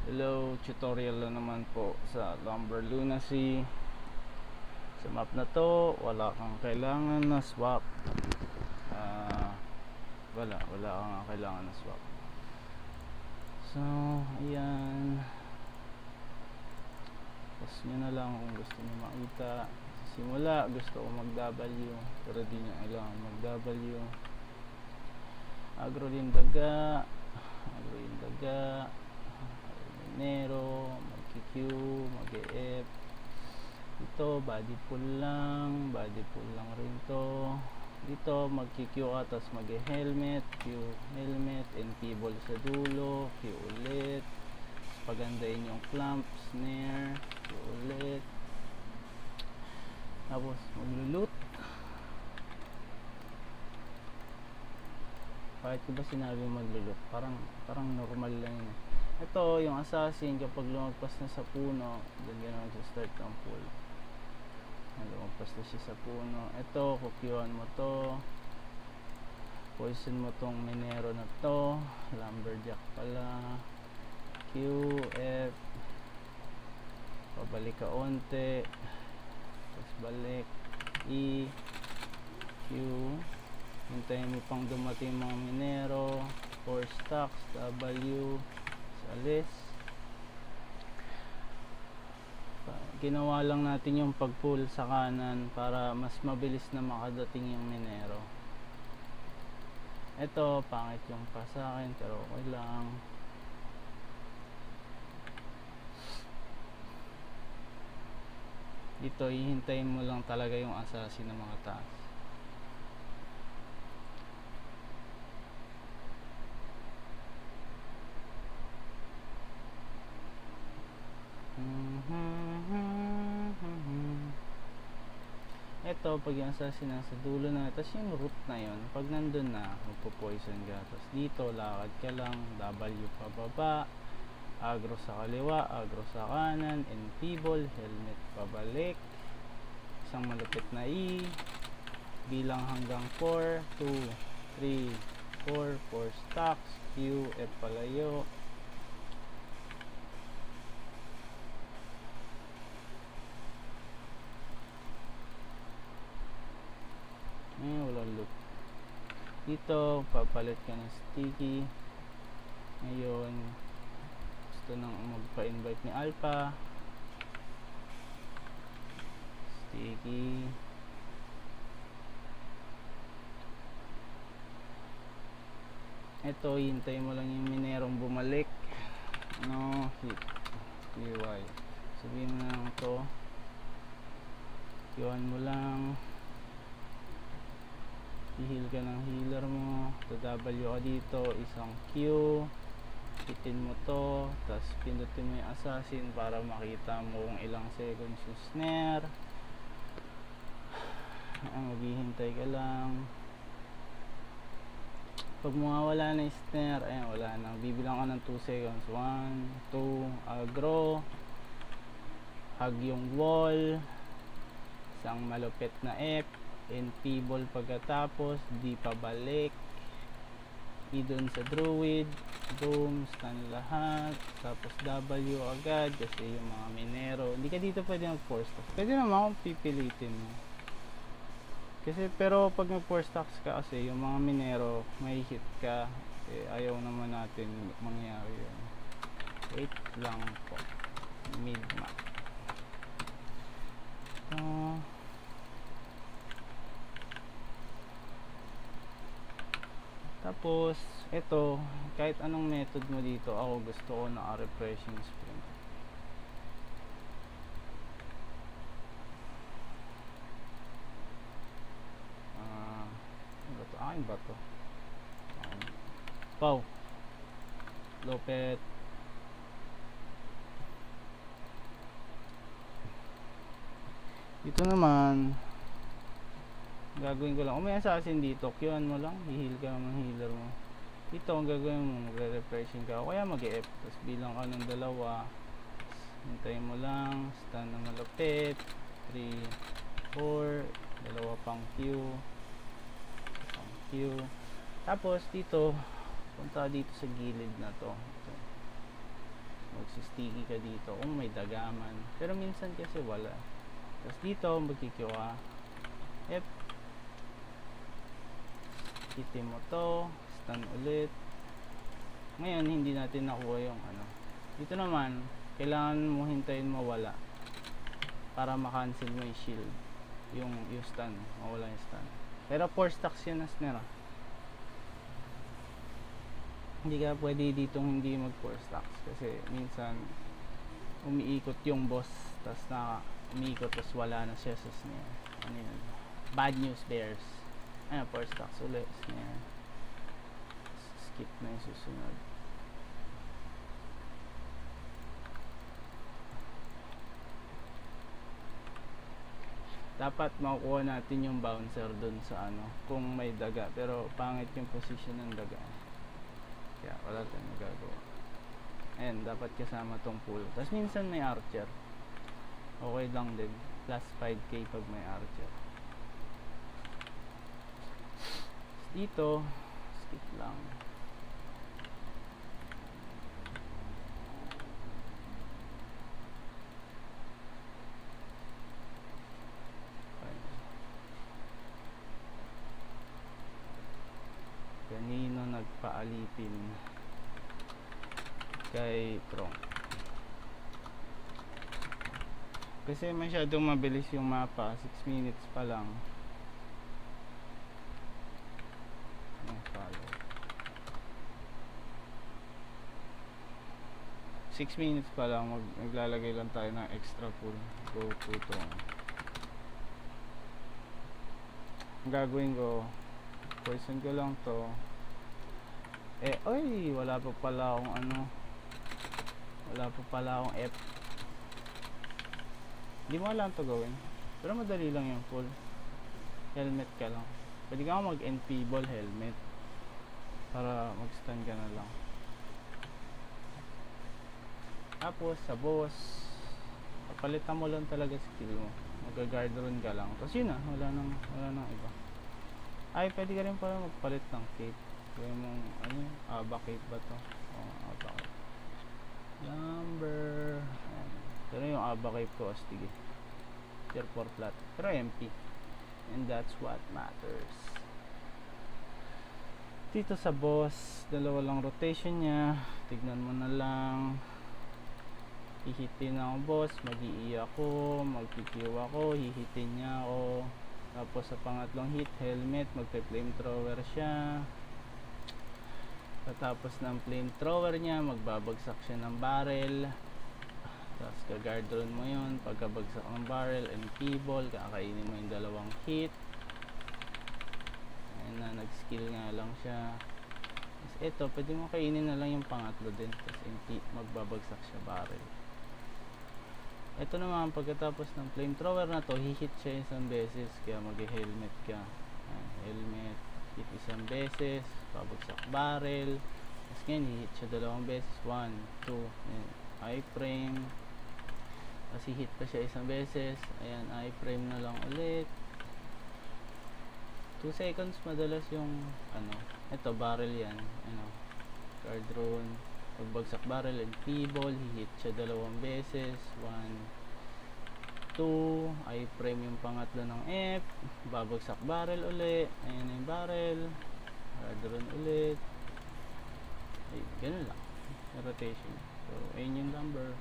Hello, tutorial na naman po sa Lumber Lunacy. Sa map na to, wala kang kailangan na swap. Wala kang kailangan na swap. So, ayan. Post nyo na lang kung gusto nyo makita. Sa simula, gusto ko mag-W, pero di nyo kailangan mag-W. Agro din daga. Minero, mag-Q, mag-F. Dito body pull lang rin to. Dito mag-Q ka, tapos mag-helmet, Q helmet, NP ball sa dulo, Q ulit. Pagandahin yung clamp, snare, Q ulit. Tapos maglulot. Bakit ko ba sinabi maglulot? Parang normal lang yun. Ito, yung assassin, kapag lumagpas na sa puno, dun gano'n sa start ng pull. Lumagpas na siya sa puno. Ito, kukyuhan mo to. Poison mo tong minero na to. Lumberjack pala. Q, F. Pabalik ka onte. Tapos balik. E, Q. Hintayin mo pang dumating mga minero. 4 stacks, W. Alis. Ginawa lang natin yung pag-pull sa kanan para mas mabilis na makadating yung minero. Ito, pangit yung pa sa akin, pero okay lang. Dito, hihintayin mo lang talaga yung assassin ng mga taas. Ito, pag yung assassin nasa dulo na, tapos yung root na yun, pag nandun na, magpo-poison ka. Tapos dito, lakad ka lang, W pababa, agro sa kaliwa, agro sa kanan, NP ball, helmet pabalik, isang malupit na E, bilang hanggang 4, 2, 3, 4, 4 stacks, Q, F palayo. Walang loop. Dito, papalit ka ng sticky. Ngayon, gusto nang magpa-invite ni Alpha. Sticky. Ito, hintay mo lang yung minerong bumalik. Hit. PY. Sabihin mo lang to. Iwan mo lang. I-heal ka ng healer mo. W ka dito, isang Q, hitin mo to, tapos pindutin mo yung assassin para makita mo kung ilang seconds yung snare. Maghihintay ka lang. Pag mawawala na yung snare, ayan, wala na, bibilang ka ng 2 seconds. 1, 2, agro, hug yung wall, isang malupit na F, NP ball pagkatapos, di pabalik, I dun sa druid, boom, stun lahat, tapos W agad kasi yung mga minero, hindi ka dito pwede mag-force stacks. Pwede naman kung pipilitin mo kasi, pero pag mag-force stacks ka kasi yung mga minero may hit ka, ayaw naman natin mangyari yun. Wait lang po, mid map. Tapos, ito, kahit anong method mo dito, ako gusto ko naka-refreshing sprint. Akin ba to? Pau. Lopet. Dito naman, gagawin ko lang, may assassin dito, Q-an mo lang, i-heal ka ng healer mo. Dito, ang gagawin mo, magre-refreshing ka, o kaya mag-F, tapos bilang ka ng dalawa, hintayin mo lang, stun na malapit, 3, 4, dalawa pang Q, tapos dito, punta dito sa gilid na to, mag magsisticky ka dito kung may dagaman, pero minsan kasi wala. Tapos dito magkikyo ka, hitin mo to, stun ulit. Ngayon hindi natin nakuha yung ano. Dito naman kailangan mo hintayin mawala para makancel mo yung shield, yung stun, mawala yung stun. Pero 4 stacks yun na snare. Hindi ka pwede ditong hindi mag 4 stacks kasi minsan umiikot yung boss, tas na umiikot tas wala na siya sa snare. Ano yun? Bad news bears. Ayan, 4 stacks ulit, snare. Skip na yung susunod. Dapat makukuha natin yung bouncer dun sa ano, kung may daga, pero pangit yung position ng daga. Kaya wala tayong magagawa. Ayan, dapat kasama tong pool. Tapos minsan may archer. Okay lang din. Plus 5k pag may archer. Dito, skip lang. Kanino nagpaalipin kay Prong? Kasi masyadong mabilis yung mapa, 6 minutes pa lang. Follow. 6 minutes pa lang, maglalagay lang tayo ng extra pool. Go to Prong. Ang gagawin ko, poison ko lang to. Oy, wala pa pala akong ano, wala pa pala akong F. Hindi mo alam to gawin, pero madali lang yung full helmet ka lang. Pwede ka mag NP ball helmet para mag stun ka na lang. Tapos sa boss, papalitan mo lang talaga skill mo, mag-guard run ka lang. Tapos yun na, wala nang iba. Ay, pwede ka rin pala magpalit ng cape. Kaya mong, ano, aba cape ba to? Aba cape. Number. Ayan. Pero yung aba cape ko, astige. Tier 4 flat. Pero MP. And that's what matters. Dito sa boss, dalawa lang rotation niya. Tignan mo na lang. Hihitin ako boss, mag-i ako, mag-PQ ako, hihitin niya ako. Tapos sa pangatlong hit, helmet, magpe-flamethrower siya. Tapos ng flamethrower niya, magbabagsak siya ng barrel. Tapos ka-guard run mo yun. Pagkabagsak ng barrel, MP ball, kakainin mo yung dalawang hit. Ayun na, nag-skill nga lang siya. Tapos ito, pwede mo kainin na lang yung pangatlo din. Tapos MP, magbabagsak siya barrel. Ito naman, pagkatapos ng flamethrower na to, hihit siya isang beses, kaya mag-helmet ka. Ayan, helmet, hit isang beses, babagsak barrel. Tapos ngayon, hihit siya dalawang beses, 1, 2, I-frame. Tapos hihit pa siya isang beses, ayan, I-frame na lang ulit. 2 seconds madalas yung, ano, ito, barrel yan, ano, card rune. Pagbagsak barrel and P-ball, hihit siya dalawang beses, 1, 2, I-frame yung pangatlo ng F, babagsak barrel ulit, ayan yung barrel, radron ulit, ay, ganun lang, rotation. So, ayun yung number.